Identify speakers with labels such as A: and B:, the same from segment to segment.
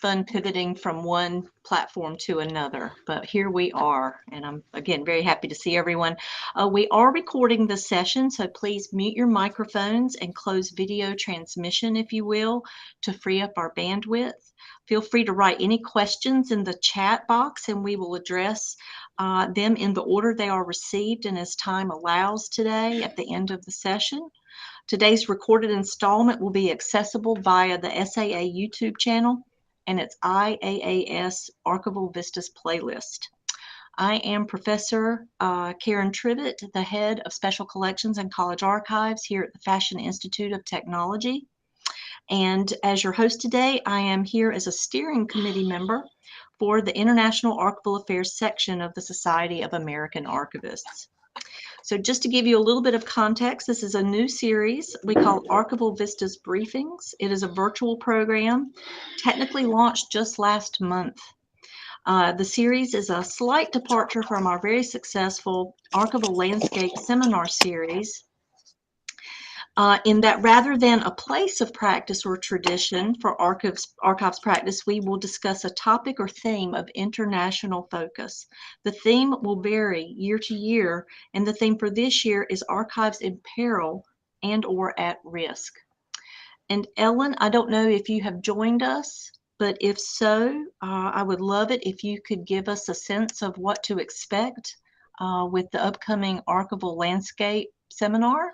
A: fun pivoting from one platform to another, but here we are, and I'm again very happy to see everyone. We are recording the session, so please mute your microphones and close video transmission, if you will, to free up our bandwidth. Feel free to write any questions in the chat box, and we will address them in the order they are received and as time allows today at the end of the session. Today's recorded installment will be accessible via the SAA YouTube channel and its IAAS Archival Vistas playlist. I am Professor Karen Trivett, the head of Special Collections and College Archives here at the Fashion Institute of Technology. And as your host today, I am here as a steering committee member for the International Archival Affairs section of the Society of American Archivists. So just to give you a little bit of context, this is a new series we call Archival Vistas Briefings. It is a virtual program, technically launched just last month. The series is a slight departure from our very successful Archival Landscape seminar series, in that rather than a place of practice or tradition for archives practice, we will discuss a topic or theme of international focus. The theme will vary year to year, and the theme for this year is archives in peril and or at risk. And Ellen, I don't know if you have joined us, but if so, I would love it if you could give us a sense of what to expect with the upcoming Archival Landscape seminar.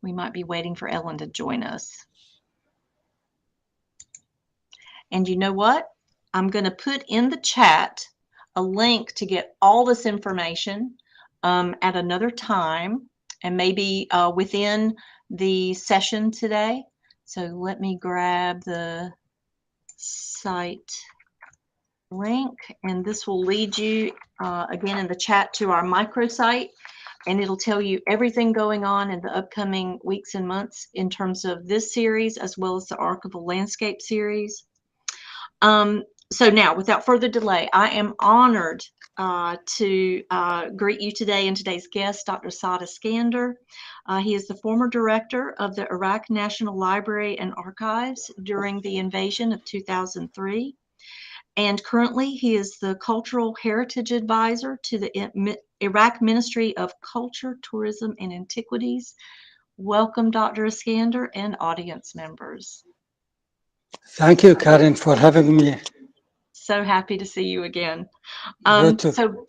A: We might be waiting for Ellen to join us. And you know what? I'm going to put in the chat a link to get all this information at another time, and maybe within the session today. So let me grab the site link, and this will lead you again in the chat to our microsite. And it'll tell you everything going on in the upcoming weeks and months in terms of this series, as well as the Archival Landscape series. So now, without further delay, I am honored to greet you today and today's guest, Dr. Saad Eskander. He is the former director of the Iraq National Library and Archives during the invasion of 2003. And currently, he is the Cultural Heritage Advisor to the Iraq Ministry of Culture, Tourism, and Antiquities. Welcome, Dr. Eskander, and audience members.
B: Thank you, Karen, for having me.
A: So happy to see you again. So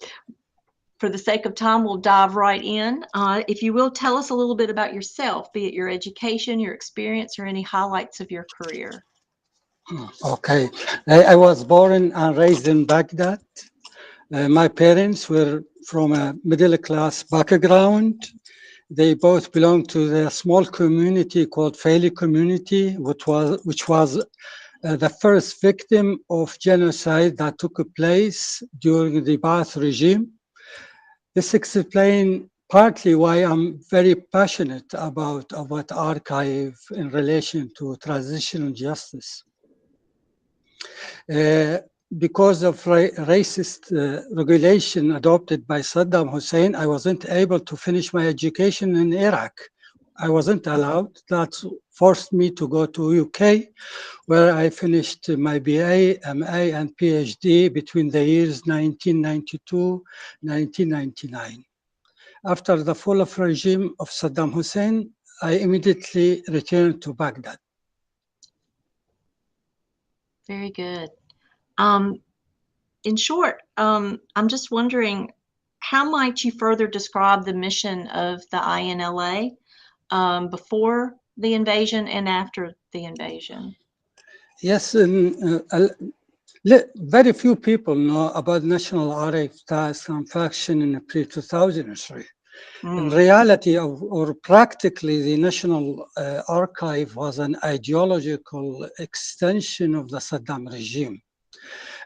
A: for the sake of time, we'll dive right in. If you will, tell us a little bit about yourself, be it your education, your experience, or any highlights of your career.
B: Okay. I was born and raised in Baghdad. My parents were from a middle-class background. They both belonged to the small community called Faili community, which was the first victim of genocide that took place during the Ba'ath regime. This explains partly why I'm very passionate about archive in relation to transitional justice. Because of racist regulation adopted by Saddam Hussein, I wasn't able to finish my education in Iraq. I wasn't allowed. That forced me to go to UK, where I finished my BA, MA, and PhD between the years 1992, 1999. After the fall of regime of Saddam Hussein, I immediately returned to Baghdad.
A: Very good. In short, I'm just wondering, how might you further describe the mission of the INLA before the invasion and after the invasion?
B: Yes, very few people know about National Archive Task and Faction in pre-2003. In reality, or practically, the National Archive was an ideological extension of the Saddam regime.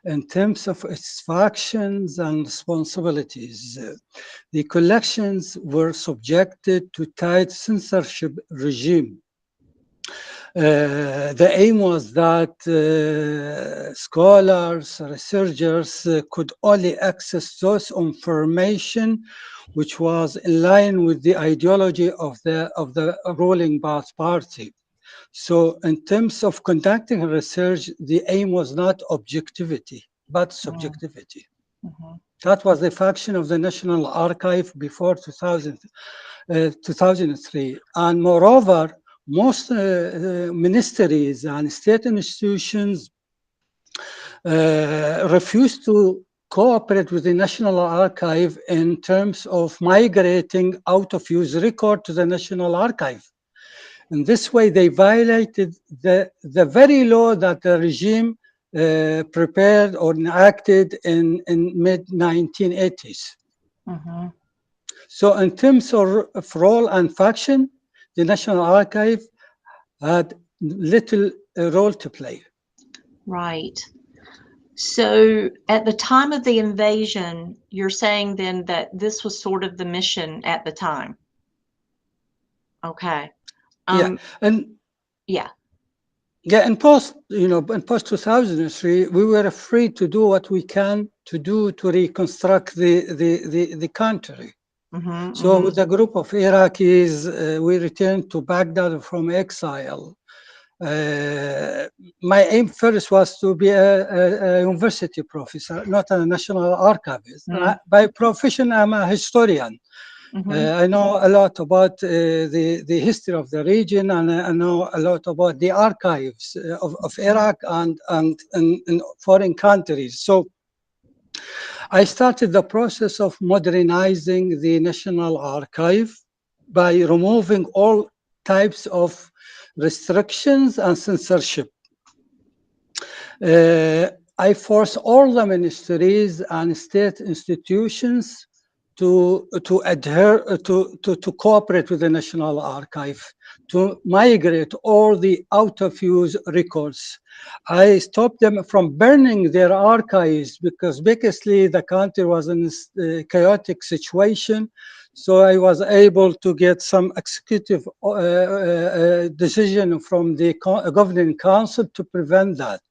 B: In terms of its functions and responsibilities, the collections were subjected to tight censorship regime. The aim was that scholars, researchers could only access those information which was in line with the ideology of the ruling Baath party. So in terms of conducting research, the aim was not objectivity, but subjectivity.
A: Mm-hmm.
B: That was the function of the National Archive before 2003. And moreover, most ministries and state institutions refused to cooperate with the National Archive in terms of migrating out of use record to the National Archive. In this way, they violated the very law that the regime prepared or enacted in mid-1980s.
A: Mm-hmm.
B: So in terms of role and function, the National Archive had little role to play.
A: Right. So at the time of the invasion, you're saying then that this was sort of the mission at the time. Okay.
B: Yeah, and
A: Yeah.
B: yeah, in post 2003, we were free to do what we can to do to reconstruct the country.
A: Mm-hmm,
B: So
A: mm-hmm.
B: with a group of Iraqis, we returned to Baghdad from exile. My aim first was to be a university professor, not a national archivist.
A: Mm-hmm.
B: By profession, I'm a historian.
A: Mm-hmm.
B: I know a lot about the history of the region, and I know a lot about the archives of Iraq and foreign countries. So I started the process of modernizing the National Archive by removing all types of restrictions and censorship. I force all the ministries and state institutions to adhere to cooperate with the National Archive, to migrate all the out of use records. I stopped them from burning their archives because basically the country was in a chaotic situation. So I was able to get some executive decision from the governing council to prevent that.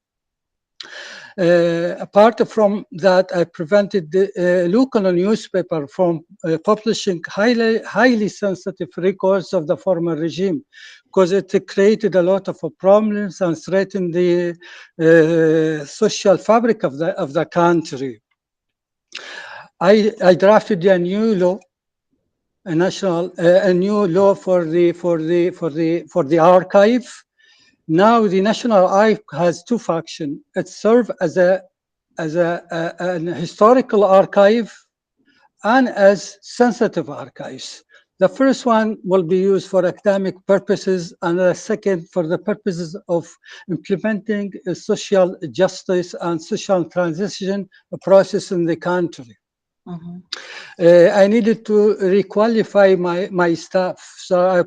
B: Apart from that, I prevented the local newspaper from publishing highly sensitive records of the former regime, because it created a lot of problems and threatened the social fabric of the country. I drafted a new law, a new law for the archive. Now the National Archive has two functions. It serves as an historical archive and as sensitive archives. The first one will be used for academic purposes, and the second for the purposes of implementing a social justice and social transition process in the country.
A: Mm-hmm.
B: I needed to requalify my staff, so I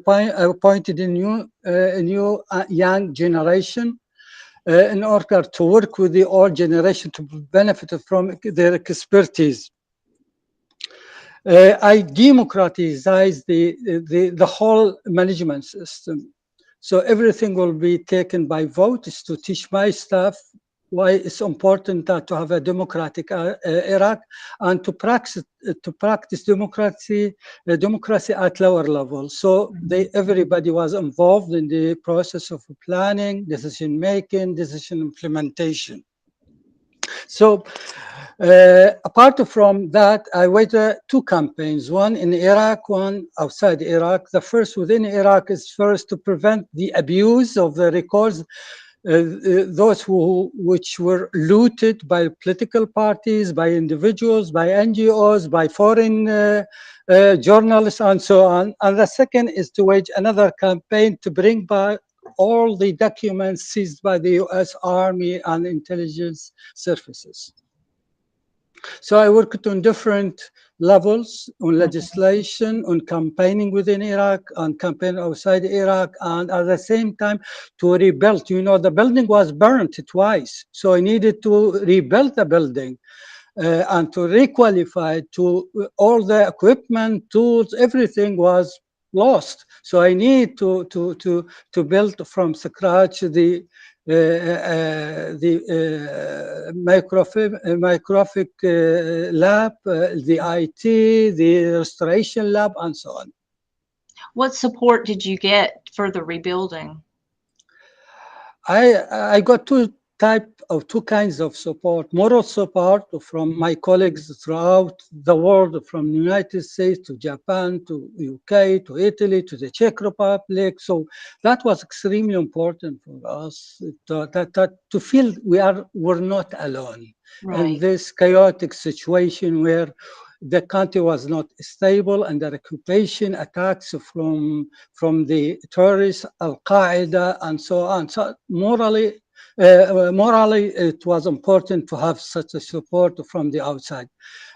B: appointed a new young generation in order to work with the old generation to benefit from their expertise. I democratized the whole management system. So everything will be taken by vote. Is to teach my staff why it's important to have a democratic Iraq and to practice democracy at lower level. So everybody was involved in the process of planning, decision making, decision implementation. So apart from that, I waited two campaigns, one in Iraq, one outside Iraq. The first within Iraq is first to prevent the abuse of the records, those which were looted by political parties, by individuals, by NGOs, by foreign journalists, and so on. And the second is to wage another campaign to bring back all the documents seized by the US Army and intelligence services. So I worked on different levels, on legislation, on campaigning within Iraq, on campaigning outside Iraq, and at the same time to rebuild. You know, the building was burnt twice, so I needed to rebuild the building. And to requalify to all the equipment, tools, everything was lost. So I need to build from scratch microscopic lab, the IT, the restoration lab, and so on.
A: What support did you get for the rebuilding?
B: I got two kinds of support: moral support from my colleagues throughout the world, from the United States to Japan to UK to Italy to the Czech Republic. So that was extremely important for us to feel we're not alone in
A: Right.
B: this chaotic situation where the country was not stable under occupation, attacks from the terrorists, Al Qaeda, and so on. So morally, it was important to have such a support from the outside.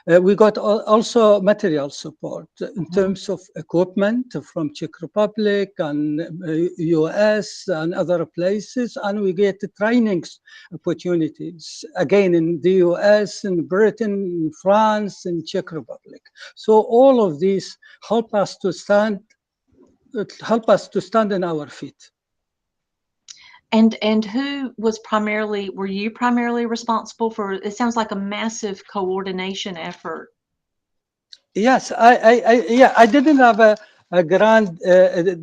B: We got also material support in
A: Mhm.
B: terms of equipment from Czech Republic and US and other places, and we get trainings opportunities again in the US, in Britain, in France, in Czech Republic. So all of these help us to stand on our feet.
A: And who was primarily, were you primarily responsible for, it sounds like a massive coordination effort.
B: Yes, I didn't have a grand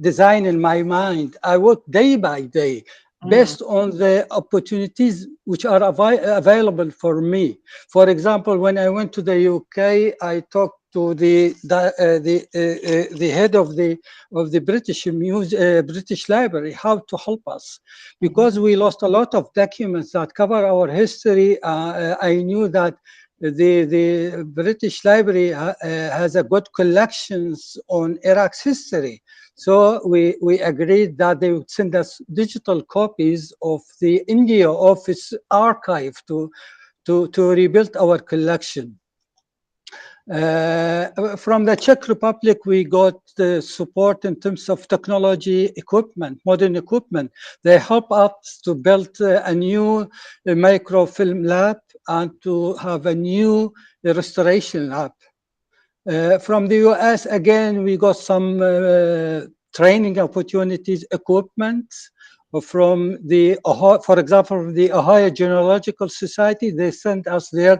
B: design in my mind. I worked day by day
A: Mm,
B: based on the opportunities which are available for me. For example, when I went to the UK, I talked to the head of the British Library how to help us, because
A: mhm,
B: we lost a lot of documents that cover our history. I knew that the British Library has a good collections on Iraq's history. So we agreed that they would send us digital copies of the India office archive to rebuild our collection. From the Czech Republic, we got the support in terms of technology equipment, modern equipment. They help us to build a new microfilm lab and to have a new restoration lab. From the US, again, we got some training opportunities, equipment from for example, the Ohio Genealogical Society. They sent us their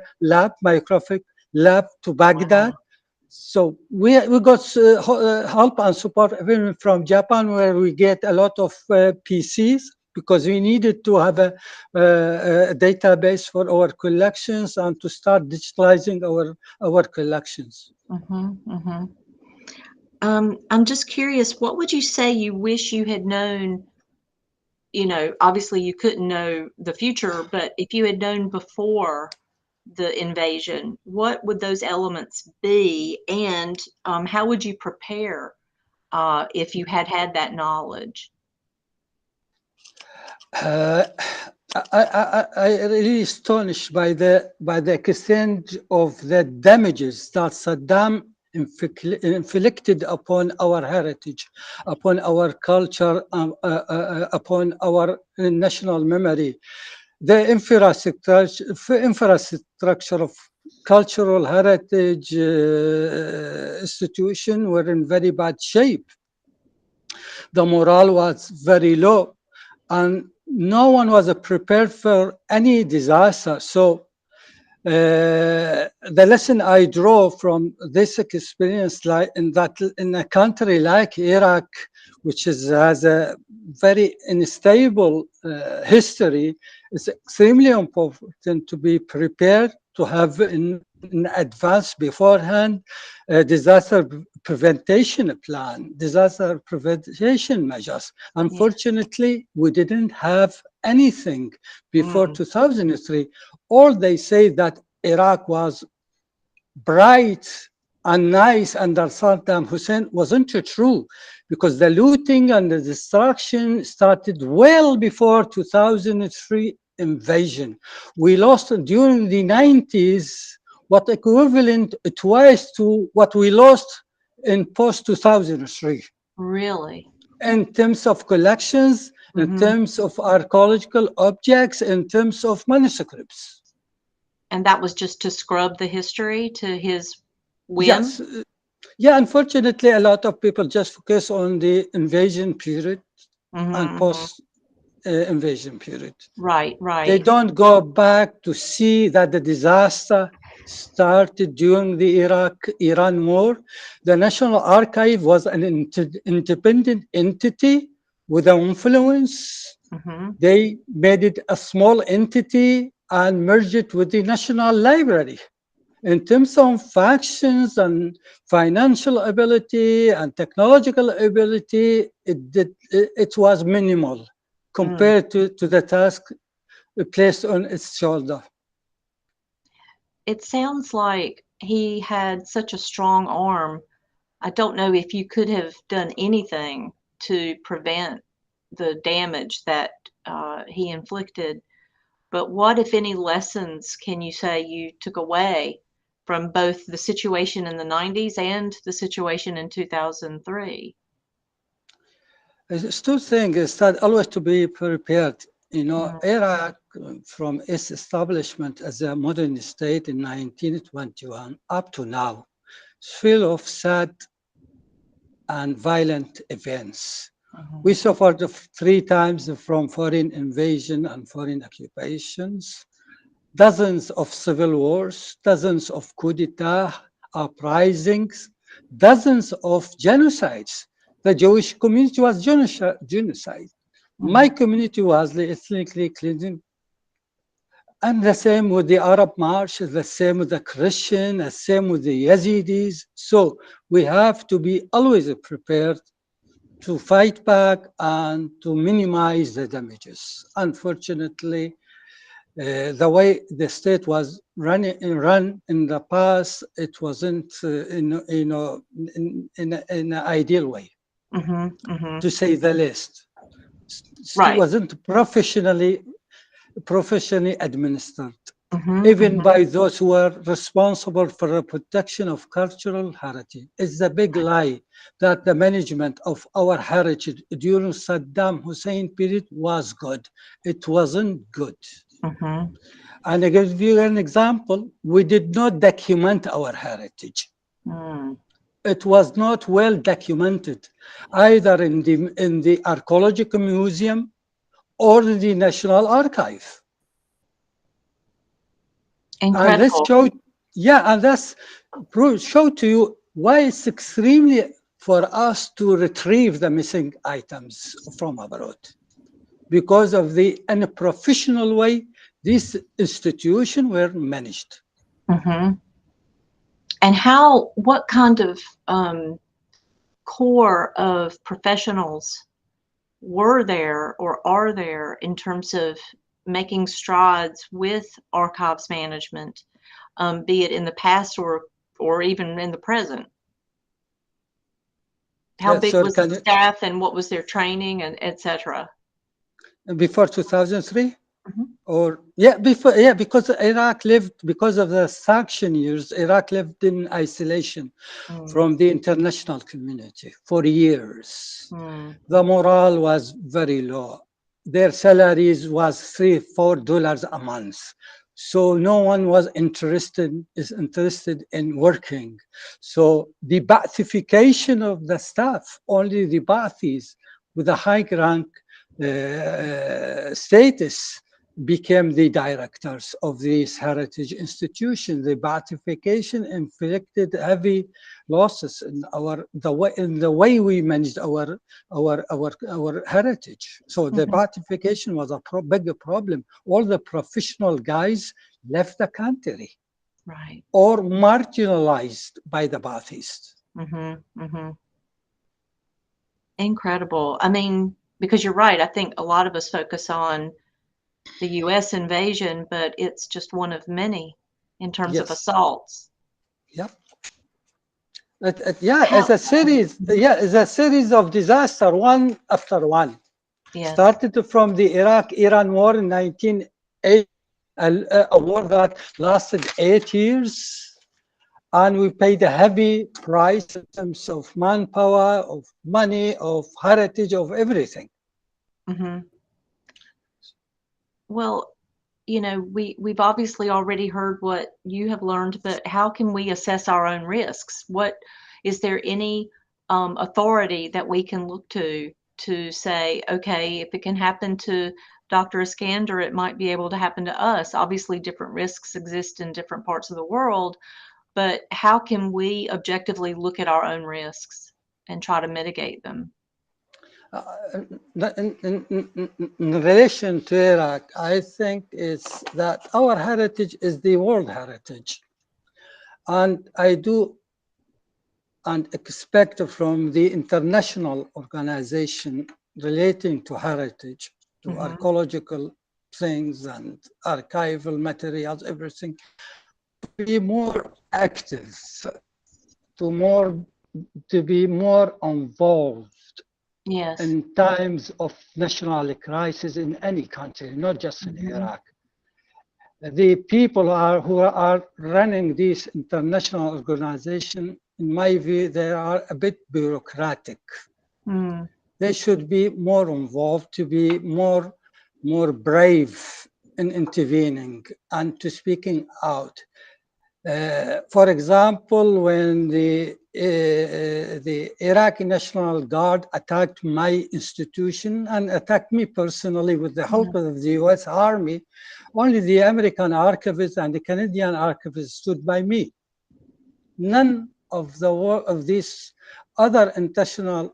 B: microscopic lab to Baghdad.
A: wow.
B: So we got help and support even from Japan, where we get a lot of PCs because we needed to have a database for our collections and to start digitalizing our collections.
A: Mhm, mhm. I'm just curious, what would you say you wish you had known? Obviously you couldn't know the future, but if you had known before the invasion, what would those elements be? And how would you prepare if you had had that knowledge?
B: Uh, I really astonished by the extent of the damages that Saddam inflicted upon our heritage, upon our culture, upon our national memory. The infrastructure of cultural heritage institution were in very bad shape. The morale was very low, and no one was prepared for any disaster. So the lesson I draw from this experience, like in a country like Iraq, has a very unstable history, it's extremely important to be prepared, to have in advance beforehand a preventation plan, disaster prevention measures.
A: Yeah.
B: Unfortunately, we didn't have anything before
A: Mm,
B: 2003. All they say that Iraq was bright and nice under Saddam Hussein wasn't true, because the looting and the destruction started well before 2003 invasion. We lost during the 90s what equivalent twice to what we lost in post 2003
A: really?
B: in terms of collections, in
A: Hmm.
B: terms of archaeological objects, in terms of manuscripts.
A: And that was just to scrub the history to his whim?
B: Yes, Yeah, unfortunately, a lot of people just focus on the invasion period and
A: Mm-hmm.
B: post-invasion period.
A: Right,
B: They
A: right.
B: don't go back to see that the disaster started during the Iraq-Iran war. The National Archive was an independent entity with an influence.
A: Mm-hmm.
B: They made it a small entity and merged it with the National Library. In terms of factions and financial ability and technological ability, it was minimal
A: Mm.
B: compared to the task placed on its shoulder.
A: It sounds like he had such a strong arm. I don't know if you could have done anything to prevent the damage that he inflicted. But what, if any, lessons can you say you took away from both the situation in the 90s and the situation in 2003?
B: It's two things is that always to be prepared.
A: Mm,
B: Iraq, from its establishment as a modern state in 1921 up to now, is full of sad and violent events.
A: mhm,
B: We suffered three times from foreign invasion and foreign occupations, dozens of civil wars, dozens of coup d'etat, uprisings, dozens of genocides. The Jewish community was genocide. My
A: mhm,
B: community was ethnically cleansing. And the same with the Arab March, the same with the Christian, the same with the Yazidis. So we have to be always prepared to fight back and to minimize the damages. Unfortunately, the way the state was run in the past, it wasn't in an ideal way,
A: mhm, mhm.
B: to say the least. It
A: Right.
B: wasn't professionally administered,
A: Mhm,
B: even
A: mhm,
B: by those who were responsible for the protection of cultural heritage. It's a big lie that the management of our heritage during Saddam Hussein period was good. It wasn't good.
A: mhm,
B: And I give you an example. We did not document our heritage.
A: mm.
B: It was not well documented, either in the Archaeological Museum or the National Archive. And this
A: Incredible.
B: show, yeah, and that's show to you why it's extremely for us to retrieve the missing items from abroad because of the unprofessional way these institutions were managed.
A: Mhm. And what kind of core of professionals were there or are there in terms of making strides with archives management, be it in the past or even in the present? How big
B: Sorry,
A: was the
B: can you,
A: staff and what was their training and et cetera?
B: before 2003?
A: Mhm.
B: Or yeah, before, yeah, because Iraq lived, because of the sanction years, Iraq lived in isolation
A: Mm,
B: from the international community for years.
A: mm,
B: The morale was very low. Their salaries was $3-4 a month. So no one was interested in working. So the Baathification of the staff, only the Baathis with a high rank status became the directors of these heritage institutions. The Baathification inflicted heavy losses in the way we managed our heritage. So the
A: mhm.
B: Baathification was a big problem. All the professional guys left the country
A: Right.
B: or marginalized by the Baathists.
A: Mhm, mhm. Incredible. I mean, because you're right, I think a lot of us focus on the US invasion, but it's just one of many in terms of
B: Yes.
A: assaults.
B: Yeah. Yeah,
A: How Mhm.
B: as a series of disaster, one after one.
A: Yes.
B: Started from the Iraq-Iran war in 1980, a war that lasted 8 years, and we paid a heavy price in terms of manpower, of money, of heritage, of everything.
A: Mhm. Well, we've obviously already heard what you have learned, but how can we assess our own risks? What is there any authority that we can look to say, okay, if it can happen to Dr. Eskander, it might be able to happen to us? Obviously, different risks exist in different parts of the world, but how can we objectively look at our own risks and try to mitigate them?
B: In relation to Iraq, I think it's that our heritage is the world heritage. And I do and expect from the international organization relating to heritage, to archaeological things and archival materials, everything, to be more active, to be more involved.
A: Yes.
B: In times of national crisis in any country, not just in Iraq. The people who are running these international organizations, in my view, they are a bit bureaucratic. They should be more involved, to be more brave in intervening and to speaking out. For example, when the Iraqi National Guard attacked my institution and attacked me personally with the help of the US Army, only the American archivists and the Canadian archivists stood by me. None of these other international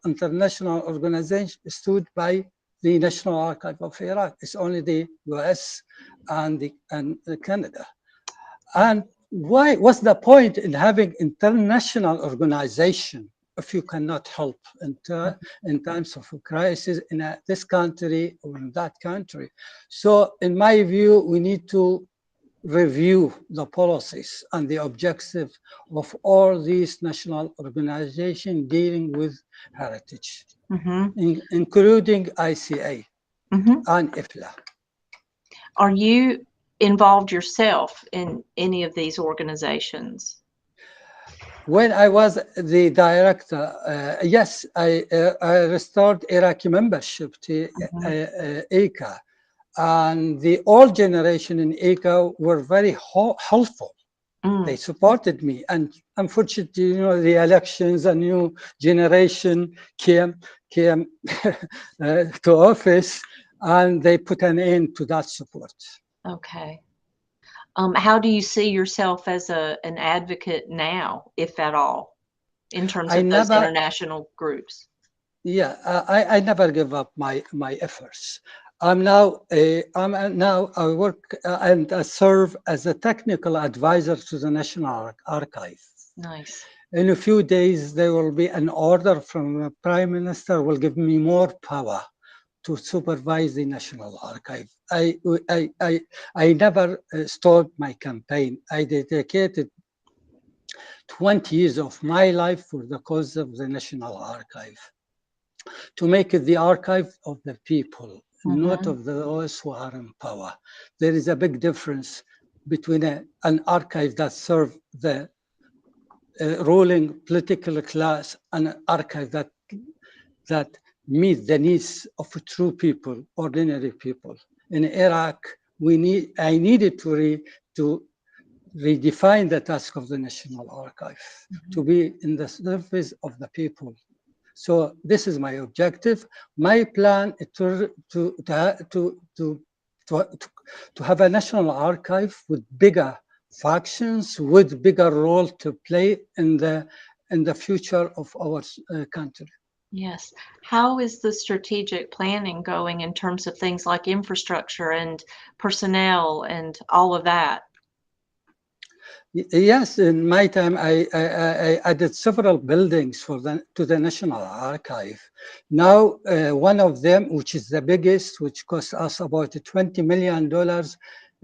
B: organizations stood by the National Archive of Iraq. It's only the US and Canada. And what's the point in having international organization if you cannot help in times of a crisis in this country or in that country? So in my view, we need to review the policies and the objective of all these national organizations dealing with heritage, including ICA and IFLA.
A: Are you involved yourself in any of these organizations?
B: When I was the director, yes, I restored Iraqi membership to ICA, and the old generation in ICA were very helpful. They supported me, and unfortunately, the elections, a new generation came to office, and they put an end to that support.
A: Okay. How do you see yourself as an advocate now, if at all, in terms of those international groups?
B: Yeah, I never give up my efforts. I work and I serve as a technical advisor to the National Archive.
A: Nice.
B: In a few days, there will be an order from the Prime Minister will give me more power to supervise the National Archive. I never stopped my campaign. I dedicated 20 years of my life for the cause of the National Archive, to make it the archive of the people, not of those who are in power. There is a big difference between an archive that serves the ruling political class and an archive that meets the needs of true people, ordinary people. In Iraq, I needed to redefine the task of the National Archive, to be in the service of the people. So this is my objective. My plan is to have a national archive with bigger factions, with bigger role to play in the future of our country.
A: Yes. How is the strategic planning going in terms of things like infrastructure and personnel and all of that?
B: Yes, in my time, I added several buildings to the National Archive. Now, one of them, which is the biggest, which costs us about $20 million,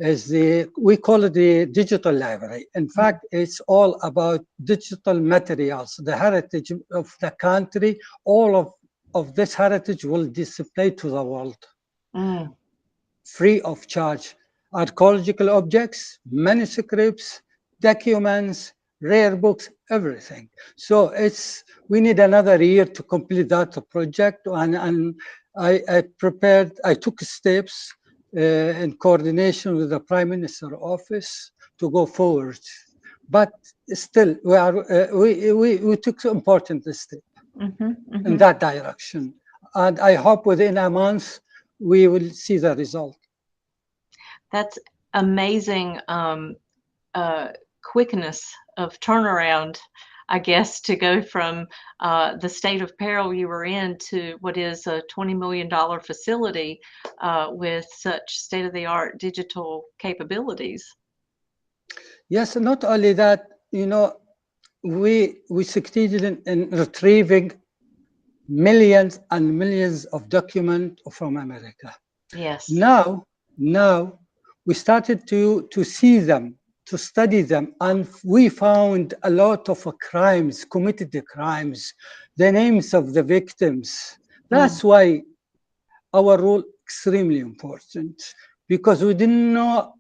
B: is we call it the digital library. In fact, it's all about digital materials, the heritage of the country. All of this heritage will display to the world, free of charge. Archaeological objects, manuscripts, documents, rare books, everything. So we need another year to complete that project, and I took steps in coordination with the Prime Minister's office to go forward but still we took important step
A: Mm-hmm,
B: in
A: mm-hmm.
B: that direction, and I hope within a month we will see the result.
A: That's amazing quickness of turnaround, I guess, to go from the state of peril you were in to what is a $20 million facility with such state-of-the-art digital capabilities.
B: Yes, not only that, we succeeded in retrieving millions and millions of documents from America.
A: Yes.
B: Now we started to see them, to study them, and we found a lot of crimes, committed crimes, the names of the victims.
A: Mm.
B: That's why our role extremely important, because we didn't know.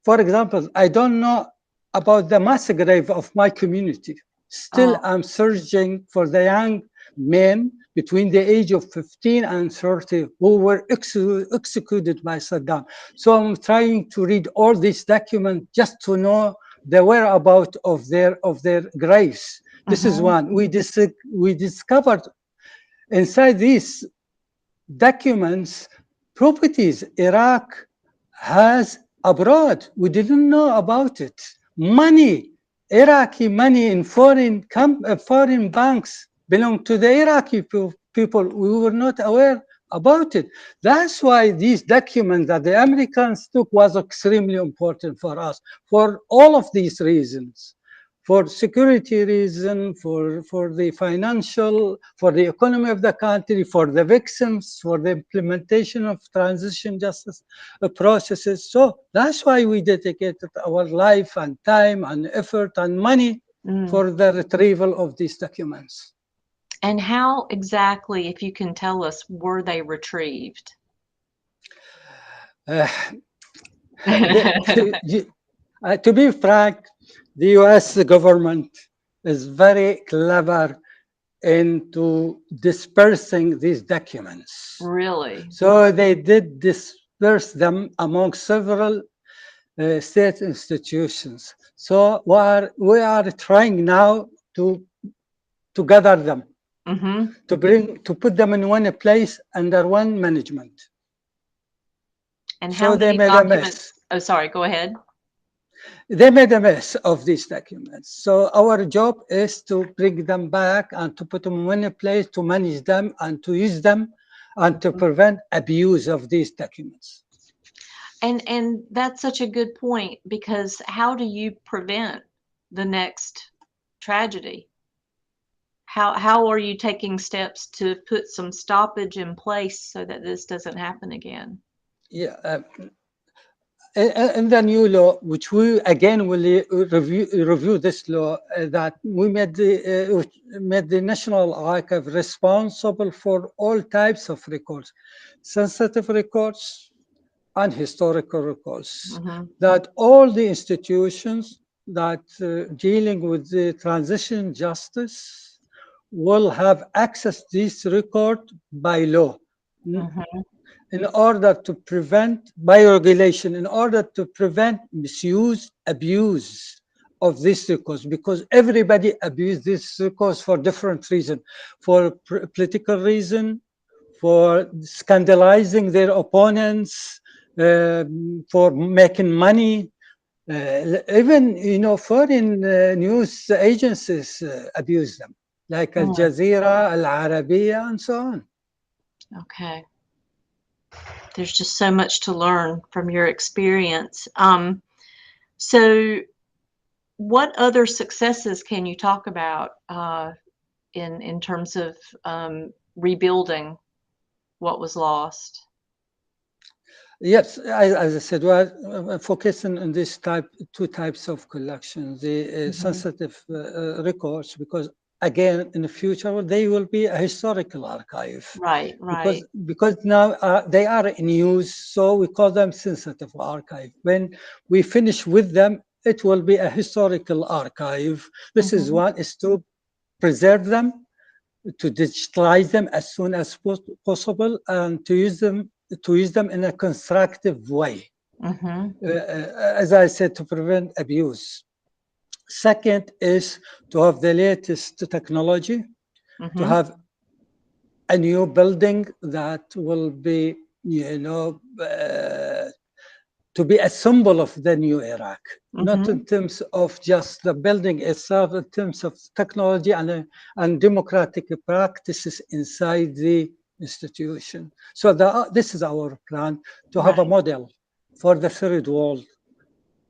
B: For example, I don't know about the mass grave of my community. Still,
A: Oh.
B: I'm searching for the young men between the age of 15 and 30 who were executed by Saddam. So I'm trying to read all these documents just to know the whereabouts of their graves. This is
A: Mm-hmm.
B: one. We discovered inside these documents properties Iraq has abroad. We didn't know about it. Money, Iraqi money in foreign banks belong to the Iraqi people. We were not aware about it. That's why these documents that the Americans took was extremely important for us for all of these reasons, for security reason, for the financial, for the economy of the country, for the victims, for the implementation of transition justice processes. So that's why we dedicated our life and time and effort and money
A: Mm.
B: for the retrieval of these documents.
A: And how exactly, if you can tell us, were they retrieved?
B: Uh, to be frank, the US government is very clever into dispersing these documents.
A: Really?
B: So they did disperse them among several state institutions. So we are trying now to gather them,
A: Mm-hmm.
B: to put them in one place under one management.
A: And how
B: So they
A: many
B: made a
A: documents?
B: mess.
A: Oh, sorry, go ahead.
B: They made a mess of these documents. So our job is to bring them back and to put them in one place, to manage them and to use them and to prevent abuse of these documents.
A: And that's such a good point, because how do you prevent the next tragedy? How are you taking steps to put some stoppage in place so that this doesn't happen again?
B: Yeah, in the new law, which we again will review this law, that we made the National Archive responsible for all types of records, sensitive records and historical records.
A: Mm-hmm.
B: That all the institutions that dealing with the transition justice will have access to this record by law,
A: Mm-hmm.
B: in order to prevent, by regulation, in order to prevent misuse, abuse of this records, because everybody abuses this records for different reasons, for political reason, for scandalizing their opponents, for making money. Even foreign news agencies abuse them, like Al
A: Mm.
B: Jazeera, Al Arabiya, and so on.
A: Okay. There's just so much to learn from your experience. So what other successes can you talk about in terms of rebuilding what was lost?
B: Yes, as I said, we're focusing on this two types of collections, the
A: Mm-hmm.
B: sensitive records, because again, in the future, they will be a historical archive,
A: Right, right.
B: because now they are in use, so we call them sensitive archive. When we finish with them, it will be a historical archive. This is
A: Mm-hmm.
B: one, is to preserve them, to digitalize them as soon as possible, and to use them in a constructive way.
A: Mm-hmm.
B: As I said, to prevent abuse. Second is to have the latest technology, to have a new building that will be, to be a symbol of the new Iraq, not in terms of just the building itself, in terms of technology and democratic practices inside the institution. So this is our plan, to have a model for the third world.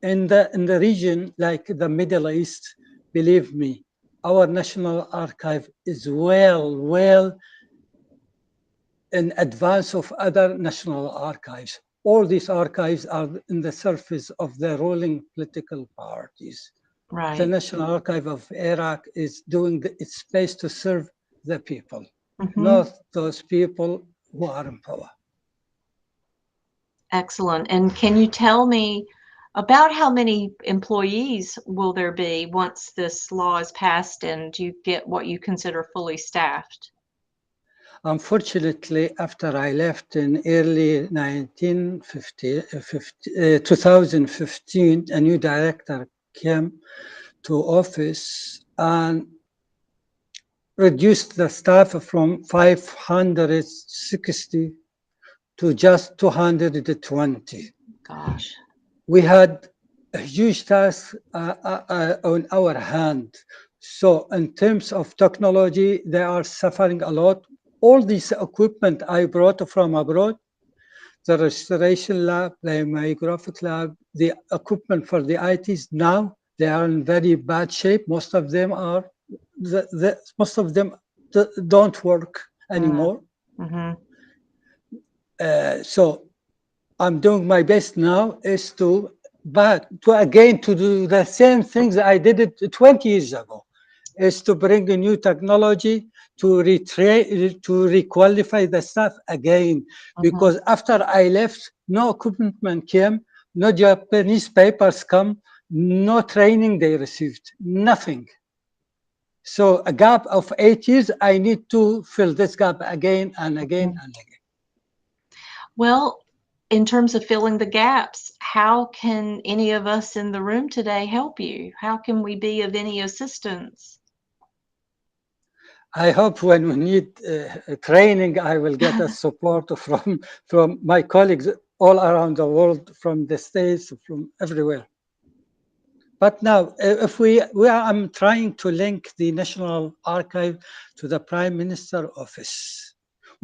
B: In the region like the Middle East, believe me, our National Archive is well in advance of other national archives. All these archives are in the surface of the ruling political parties.
A: Right.
B: The National Archive of Iraq is doing its best to serve the people, not those people who are in power.
A: Excellent. And can you tell me about how many employees will there be once this law is passed and you get what you consider fully staffed?
B: Unfortunately, after I left in early 2015, a new director came to office and reduced the staff from 560 to just 220.
A: Gosh.
B: We had a huge task on our hand. So in terms of technology, they are suffering a lot. All this equipment I brought from abroad, the restoration lab, the myographic lab, the equipment for the ITs, now they are in very bad shape. Most of them are, most of them don't work anymore. So I'm doing my best now is to do the same things I did it 20 years ago, is to bring a new technology to requalify the staff again. Because after I left, no equipment came, no Japanese papers come, no training they received, nothing. So a gap of 8 years, I need to fill this gap again and again and again.
A: Well, in terms of filling the gaps, how can any of us in the room today help you? How can we be of any assistance?
B: I hope when we need training, I will get a support from my colleagues all around the world, from the States, from everywhere. But now, if I'm trying to link the National Archive to the Prime Minister office.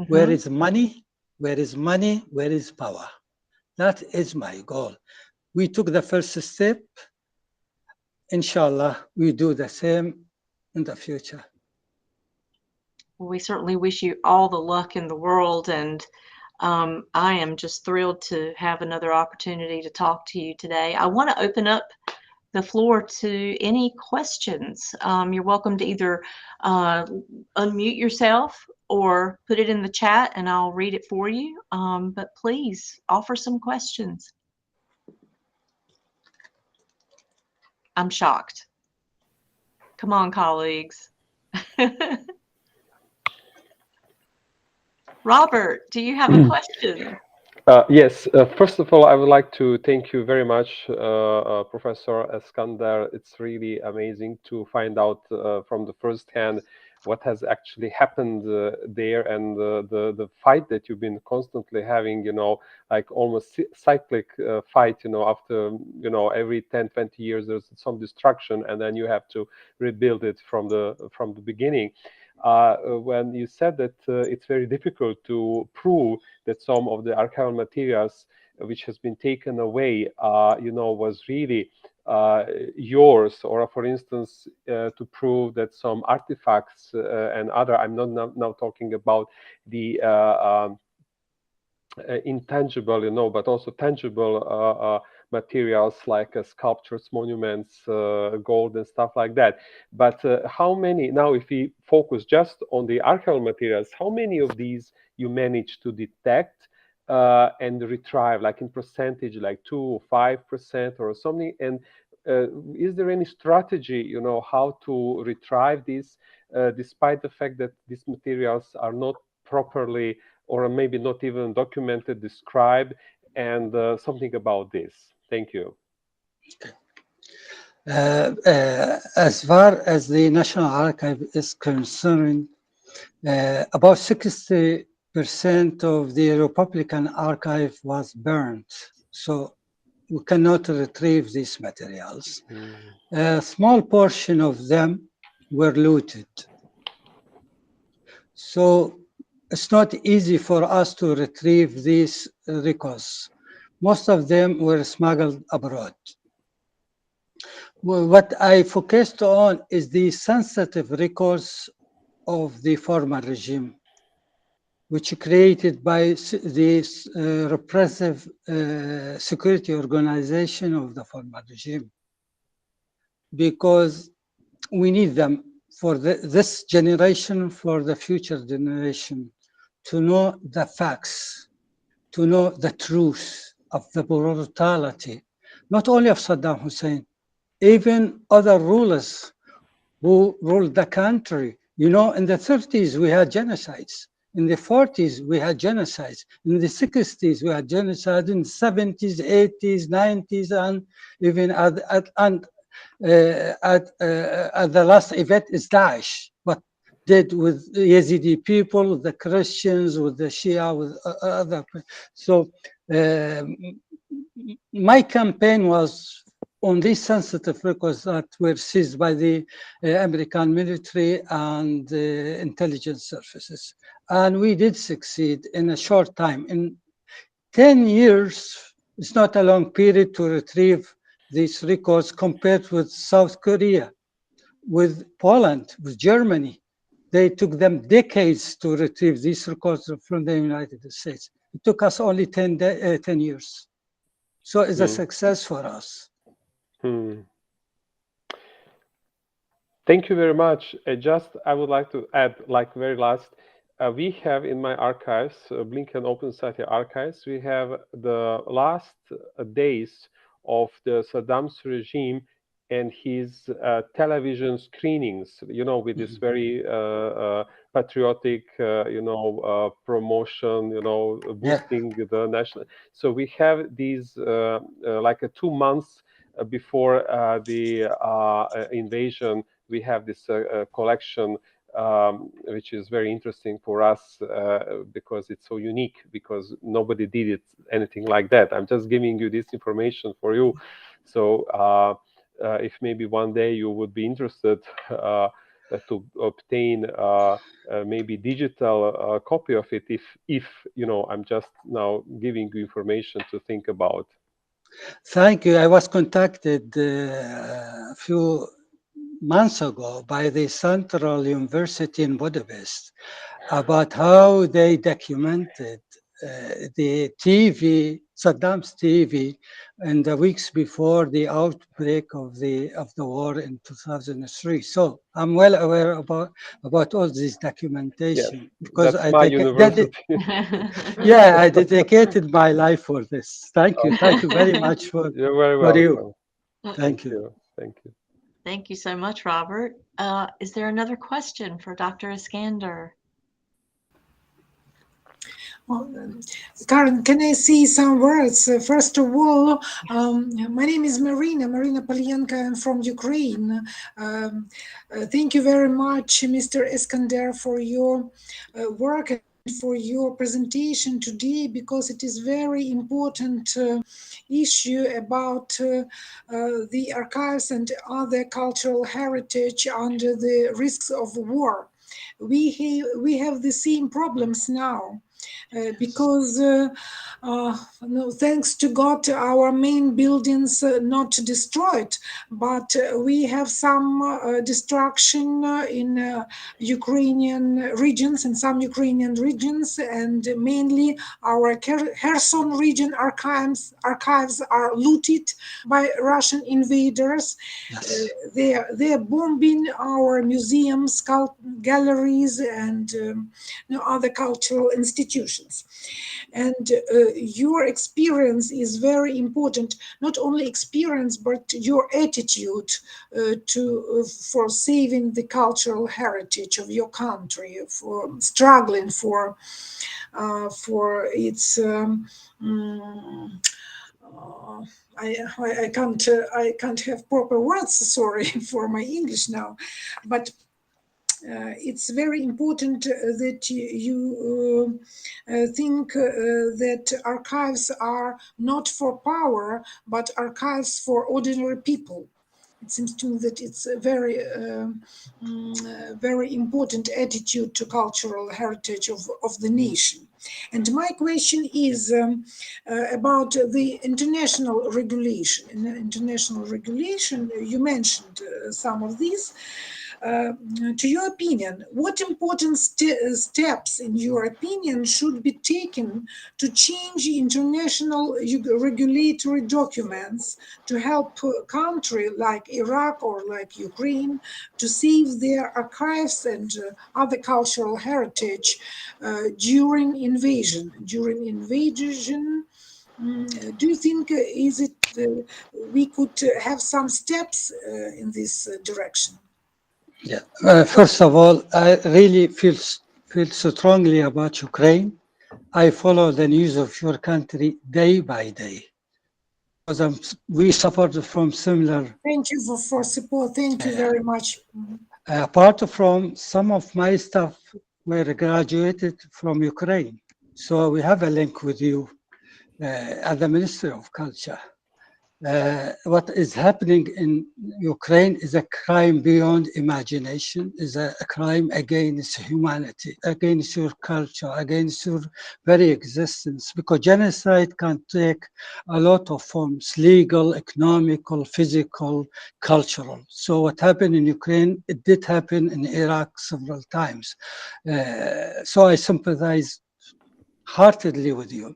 B: Where is money? Where is money? Where is power? That is my goal. We took the first step. Inshallah, we do the same in the future.
A: Well, we certainly wish you all the luck in the world, and I am just thrilled to have another opportunity to talk to you today. I want to open up the floor to any questions. You're welcome to either unmute yourself or put it in the chat and I'll read it for you. But please offer some questions. I'm shocked. Come on, colleagues. Robert, do you have a question?
C: Yes. First of all, I would like to thank you very much, Professor Eskander. It's really amazing to find out from the first hand what has actually happened there, and the fight that you've been constantly having, like almost cyclic fight, after, every 10, 20 years, there's some destruction, and then you have to rebuild it from the beginning. When you said that it's very difficult to prove that some of the archival materials which has been taken away, was really yours, or for instance, to prove that some artifacts and other, I'm not now talking about the intangible, but also tangible materials like sculptures, monuments, gold and stuff like that. But how many, now if we focus just on the archival materials, how many of these you manage to detect and retrieve, like in percentage, like 2 or 5% or something? And is there any strategy, how to retrieve these, despite the fact that these materials are not properly, or maybe not even documented, described, and something about this? Thank you.
B: As far as the National Archive is concerned, about 60% of the Republican Archive was burnt. So we cannot retrieve these materials. A small portion of them were looted. So it's not easy for us to retrieve these records. Most of them were smuggled abroad. Well, what I focused on is the sensitive records of the former regime, which created by this repressive security organization of the former regime, because we need them for this generation, for the future generation, to know the facts, to know the truth of the brutality, not only of Saddam Hussein, even other rulers who ruled the country. You know, in the 30s, we had genocides. In the 40s, we had genocides. In the 60s, we had genocide. In the 70s, 80s, 90s, and even at the last event is Daesh. What did with Yazidi people, with the Christians, with the Shia, with other. So my campaign was on these sensitive records that were seized by the American military and intelligence services. And we did succeed in a short time. In 10 years, it's not a long period to retrieve these records compared with South Korea, with Poland, with Germany. They took them decades to retrieve these records from the United States. It took us only 10 years. So it's a success for us.
C: Thank you very much. I would like to add, like very last, we have in my archives, Blinken Open Society archives, we have the last days of the Saddam's regime and his television screenings, you know, with this very patriotic, promotion, boosting the national. So we have these like 2 months before the invasion. We have this collection, which is very interesting for us because it's so unique, because nobody did anything like that. I'm just giving you this information for you. So if maybe one day you would be interested to obtain maybe digital copy of it, if I'm just now giving you information to think about.
B: Thank you. I was contacted a few months ago by the Central University in Budapest about how they documented the TV, Saddam's TV, in the weeks before the outbreak of the war in 2003. So I'm well aware about all this documentation.
C: Yes,
B: because
C: that's my university.
B: Yeah, I dedicated my life for this. Thank you very much for
C: You're very
B: for you.
C: welcome.
B: Thank you.
C: Thank you.
A: Thank you so much, Robert. Is there another question for Dr. Eskander?
D: Well, Karen, can I say some words? First of all, my name is Marina Polyenko. I'm from Ukraine. Thank you very much, Mr. Eskander, for your work and for your presentation today, because it is very important issue about the archives and other cultural heritage under the risks of war. We have the same problems now. Because thanks to God, our main buildings not destroyed, but we have some destruction in Ukrainian regions, in some Ukrainian regions, and mainly our Kherson region archives are looted by Russian invaders.
B: Yes.
D: They are bombing our museums, galleries, and other cultural institutions. And your experience is very important. Not only experience, but your attitude for saving the cultural heritage of your country, for struggling for its I can't have proper words. Sorry for my English now, but it's very important that you think that archives are not for power, but archives for ordinary people. It seems to me that it's a very important attitude to cultural heritage of the nation. And my question is about the international regulation. In the international regulation, you mentioned some of these. To your opinion, what important steps, in your opinion, should be taken to change international regulatory documents to help a country like Iraq or like Ukraine to save their archives and other cultural heritage during invasion? Do you think is it we could have some steps in this direction?
B: Yeah. First of all, I really feel so strongly about Ukraine. I follow the news of your country day by day because we suffered from similar.
D: Thank you for support. Thank you very much.
B: Apart from some of my staff were graduated from Ukraine, so we have a link with you at the Ministry of Culture. What is happening in Ukraine is a crime beyond imagination, is a crime against humanity, against your culture, against your very existence, because genocide can take a lot of forms: legal, economical, physical, cultural. So what happened in Ukraine, it did happen in Iraq several times. So I sympathize heartedly with you.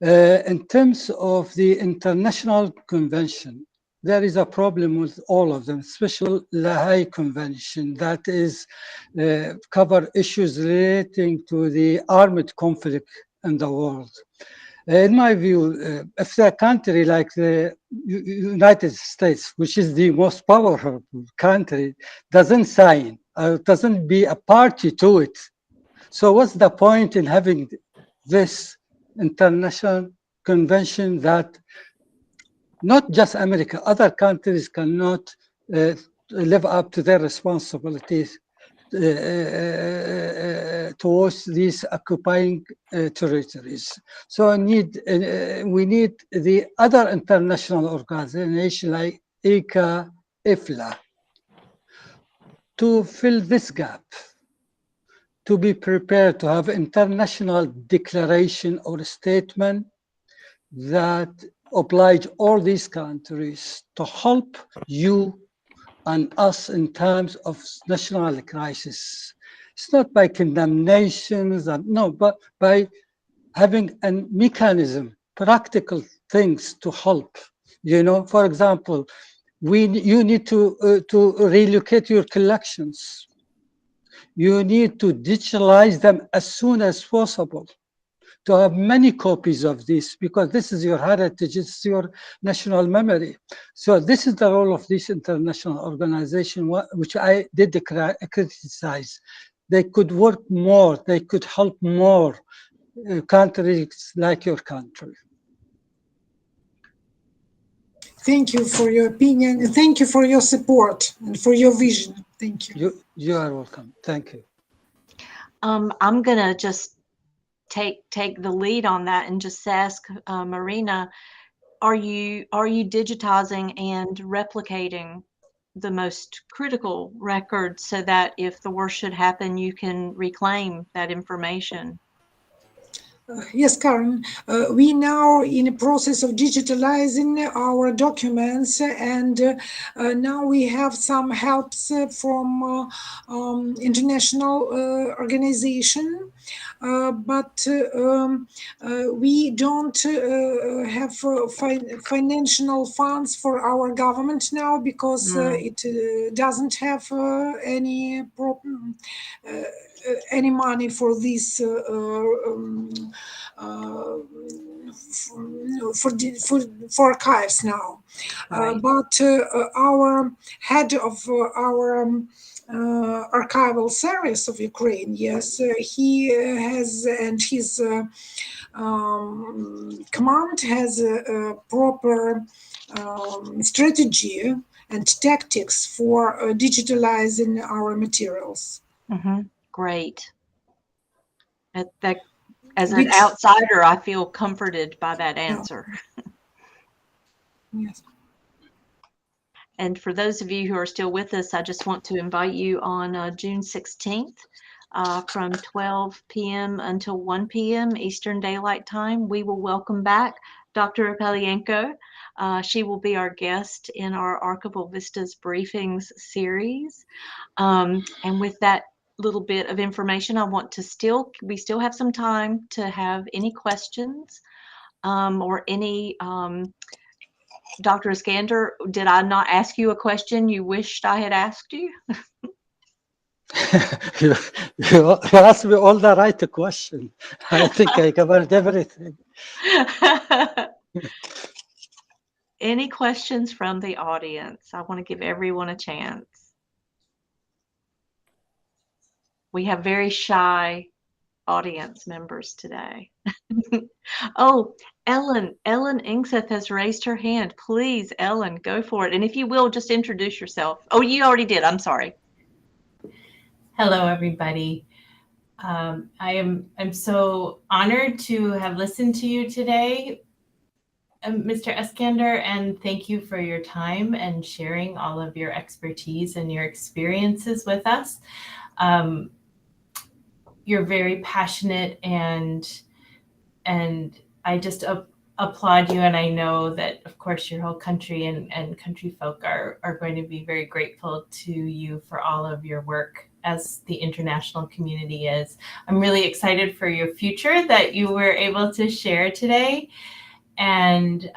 B: In terms of the international convention, there is a problem with all of them, especially the Hague Convention that is cover issues relating to the armed conflict in the world. In my view, if a country like the United States, which is the most powerful country, doesn't sign or doesn't be a party to it, so what's the point in having this international convention that not just America, other countries cannot live up to their responsibilities towards these occupying territories. So we need the other international organizations like ICA, IFLA to fill this gap, to be prepared to have international declaration or statement that oblige all these countries to help you and us in times of national crisis. It's not by condemnations, no, but by having a mechanism, practical things to help. You know, for example, you need to relocate your collections. You need to digitalize them as soon as possible, to have many copies of this, because this is your heritage, it's your national memory. So this is the role of this international organization, which I did criticize. They could work more, they could help more countries like your country.
D: Thank you for your opinion, and thank you for your support and for your vision. Thank you.
B: You are welcome. Thank you.
A: I'm gonna just take the lead on that and just ask Marina, are you digitizing and replicating the most critical records so that if the worst should happen, you can reclaim that information?
D: Yes, Karen, we now in a process of digitalizing our documents, and now we have some helps from international organization, but we don't have financial funds for our government now, because it doesn't have any problem. Any money for this for archives now. Right. But our head of our archival service of Ukraine. Yes, he has, and his command has a proper strategy and tactics for digitalizing our materials.
A: Great. That, as an
D: Which,
A: outsider, I feel comforted by that answer.
D: yes.
A: And for those of you who are still with us, I just want to invite you on June 16th from 12 p.m. until 1 p.m. Eastern Daylight Time. We will welcome back Dr. Palienko. She will be our guest in our Archival Vistas Briefings series. And with that little bit of information, I want to we still have some time to have any questions or any Dr. Eskander, did I not ask you a question you wished I had asked you?
B: you asked me all the right question. I think I covered everything.
A: Any questions from the audience? I want to give everyone a chance. We have very shy audience members today. Oh, Ellen Ingseth has raised her hand. Please, Ellen, go for it. And if you will, just introduce yourself. Oh, you already did. I'm sorry.
E: Hello, everybody. I'm so honored to have listened to you today, Mr. Eskander, and thank you for your time and sharing all of your expertise and your experiences with us. You're very passionate, and I just applaud you, and I know that, of course, your whole country and country folk are going to be very grateful to you for all of your work, as the international community is. I'm really excited for your future that you were able to share today. And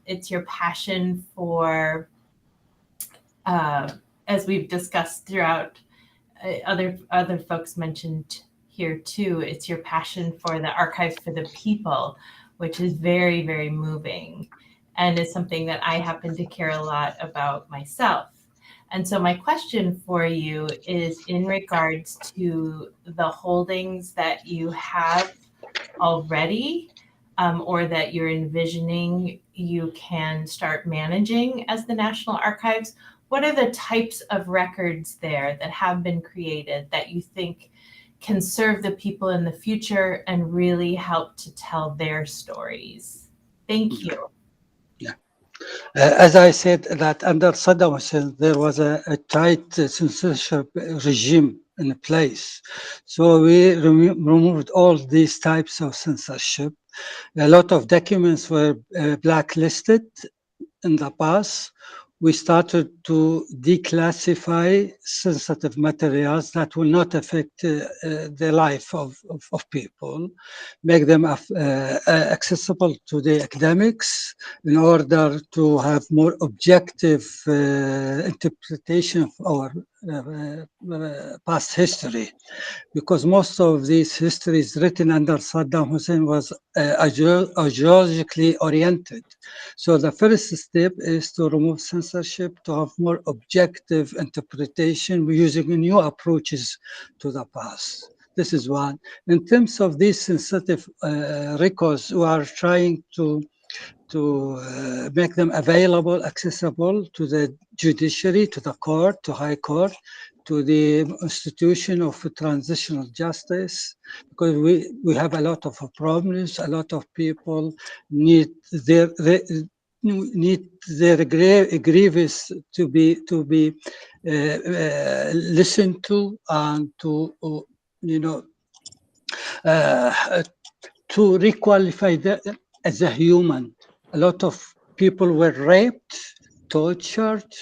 E: it's your passion for, as we've discussed throughout, other folks mentioned here too, it's your passion for the archives for the people, which is very, very moving, and is something that I happen to care a lot about myself. And so my question for you is in regards to the holdings that you have already, or that you're envisioning you can start managing as the National Archives. What are the types of records there that have been created that you think can serve the people in the future and really help to tell their stories? Thank you.
B: Yeah. As I said, that under Saddam Hussein, there was a tight censorship regime in place. So we removed all these types of censorship. A lot of documents were blacklisted in the past. We started to declassify sensitive materials that will not affect the life of people, make them accessible to the academics in order to have more objective interpretation of our past history, because most of these histories written under Saddam Hussein was ideologically oriented. So the first step is to remove censorship, to have more objective interpretation using new approaches to the past. This is one. In terms of these sensitive records, we are trying to make them available, accessible to the judiciary, to the court, to high court, to the institution of transitional justice, because we have a lot of problems. A lot of people need their grievance to be listened to, and to to requalify them as a human. A lot of people were raped, tortured,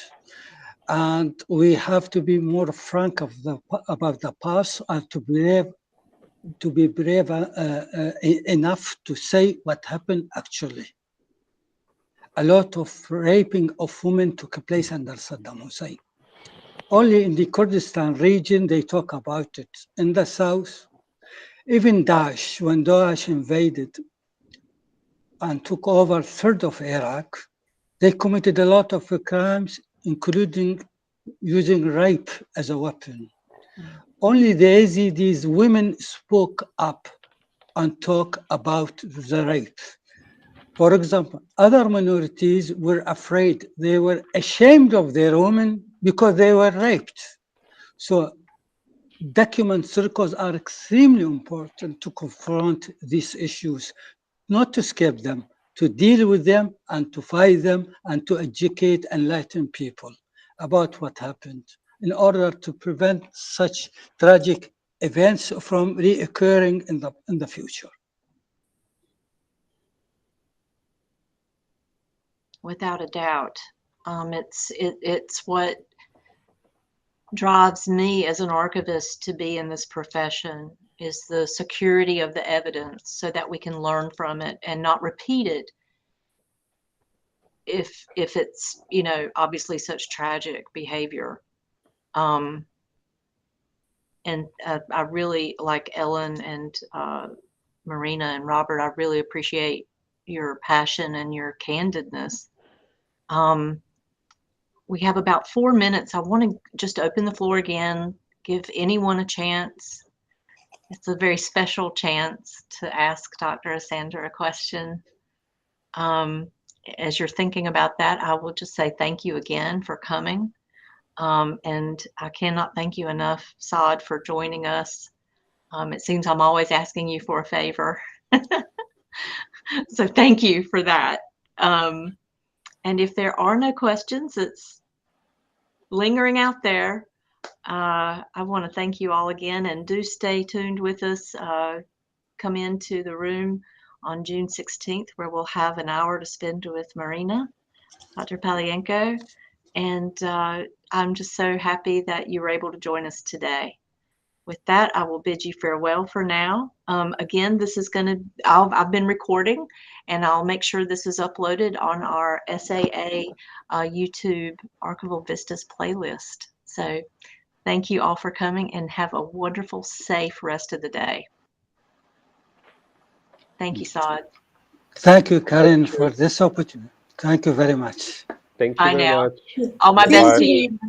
B: and we have to be more frank about the past, and to be brave enough to say what happened actually. A lot of raping of women took place under Saddam Hussein. Only in the Kurdistan region they talk about it. In the south, even Daesh, when Daesh invaded and took over a third of Iraq, they committed a lot of crimes, including using rape as a weapon. Only the Yazidis women spoke up and talk about the rape. For example, other minorities were afraid. They were ashamed of their women because they were raped. So document circles are extremely important to confront these issues, not to skip them, to deal with them and to fight them and to educate and enlighten people about what happened in order to prevent such tragic events from reoccurring in the future.
A: Without a doubt. It's what drives me as an archivist to be in this profession is the security of the evidence so that we can learn from it and not repeat it if it's, you know, obviously such tragic behavior. And I really, like Ellen and Marina and Robert, I really appreciate your passion and your candidness. We have about 4 minutes. I want to just open the floor again, give anyone a chance. It's a very special chance to ask Dr. Eskander a question. As you're thinking about that, I will just say thank you again for coming. And I cannot thank you enough, Saad, for joining us. It seems I'm always asking you for a favor. So thank you for that. And if there are no questions that's lingering out there, I want to thank you all again, and do stay tuned with us. Come into the room on June 16th, where we'll have an hour to spend with Marina, Dr. Palienko. And I'm just so happy that you were able to join us today. With that, I will bid you farewell for now. Again, this is I've been recording, and I'll make sure this is uploaded on our SAA YouTube Archival Vistas playlist. So thank you all for coming, and have a wonderful, safe rest of the day. Thank you, Saad.
B: Thank you, Karen, for this opportunity. Thank you very much.
C: Thank you
A: Bye
C: very
A: now.
C: much.
A: All my
C: Bye.
A: best to you.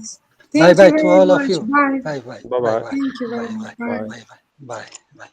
B: Bye-bye to
D: very
B: all of
D: much.
B: you.
D: Bye.
B: Bye-bye.
C: Bye-bye.
D: Thank you very much. Bye.
B: Bye-bye. Bye.